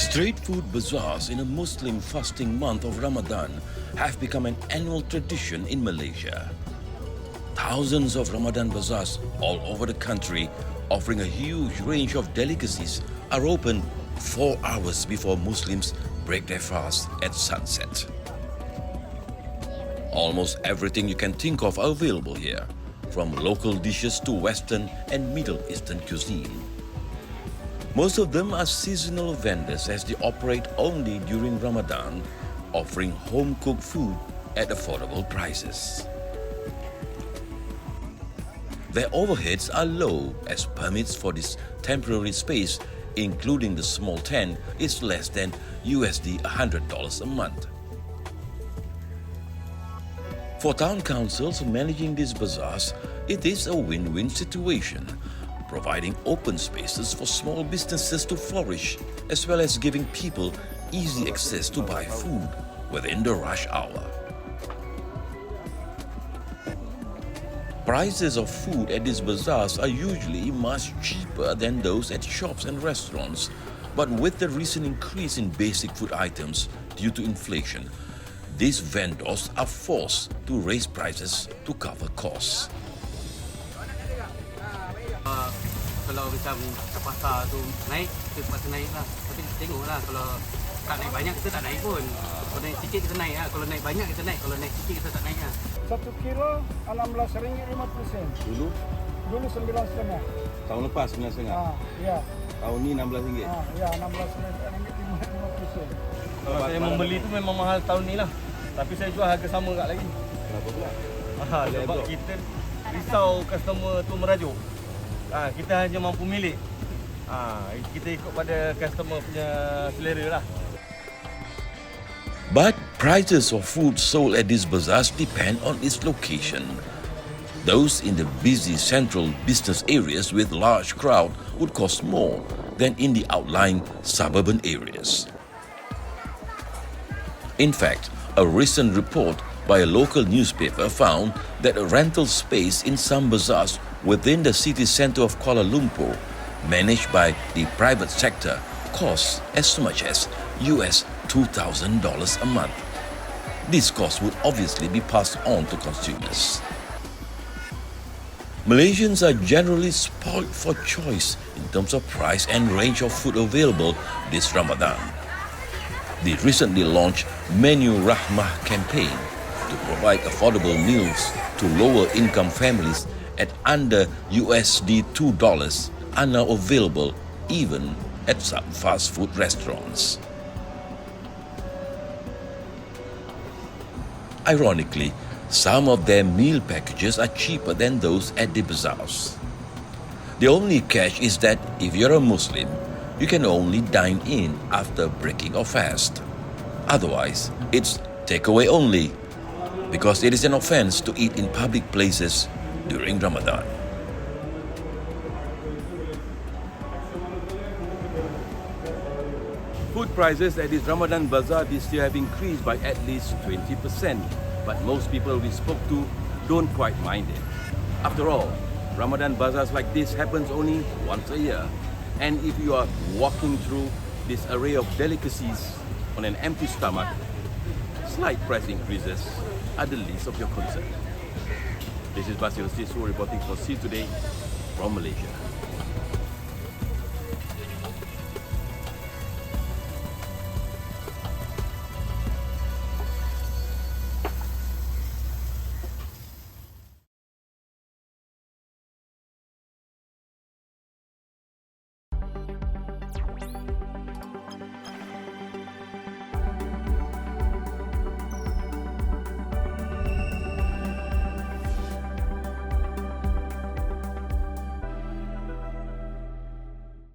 Street food bazaars in a Muslim fasting month of Ramadan have become an annual tradition in Malaysia. Thousands of Ramadan bazaars all over the country, offering a huge range of delicacies, are open 4 hours before Muslims break their fast at sunset. Almost everything you can think of are available here, from local dishes to Western and Middle Eastern cuisine. Most of them are seasonal vendors as they operate only during Ramadan, offering home-cooked food at affordable prices. Their overheads are low as permits for this temporary space, including the small tent, is less than $100 a month. For town councils managing these bazaars, it is a win-win situation, providing open spaces for small businesses to flourish, as well as giving people easy access to buy food within the rush hour. Prices of food at these bazaars are usually much cheaper than those at shops and restaurants, but with the recent increase in basic food items due to inflation, these vendors are forced to raise prices to cover costs. Kalau macam kat pasar tu naik, kita terpaksa naik lah. Tapi kita tengok lah, kalau tak naik banyak kita tak naik pun. Kalau naik sikit kita naik lah, kalau naik banyak kita naik, kalau naik sikit kita tak naik lah. 1 kilo RM16.50. Dulu? Dulu 9,5. Tahun lepas 9,5? Ya. Tahun ni RM16? Ya, RM16.50. Kalau saya membeli tu memang mahal tahun ni lah. Tapi saya jual harga sama kat lagi. Kenapa pula? Sebab kita risau customer tu merajuk. Kita hanya mampu milik. Kita ikut pada customer punya selera lah. But prices of food sold at these bazaars depend on its location. Those in the busy central business areas with large crowd would cost more than in the outlying suburban areas. In fact, a recent report by a local newspaper found that a rental space in some bazaars within the city centre of Kuala Lumpur, managed by the private sector, costs as much as $2,000 a month. This cost would obviously be passed on to consumers. Malaysians are generally spoiled for choice in terms of price and range of food available this Ramadan. The recently launched Menu Rahmah campaign to provide affordable meals to lower-income families at under $2 are now available even at some fast food restaurants. Ironically, some of their meal packages are cheaper than those at the bazaars. The only catch is that if you're a Muslim, you can only dine in after breaking a fast. Otherwise, it's takeaway only, because it is an offense to eat in public places during Ramadan. Food prices at this Ramadan bazaar this year have increased by at least 20%, but most people we spoke to don't quite mind it. After all, Ramadan bazaars like this happens only once a year, and if you are walking through this array of delicacies on an empty stomach, slight price increases are the least of your concern. This is Bazaars reporting for See Today from Malaysia.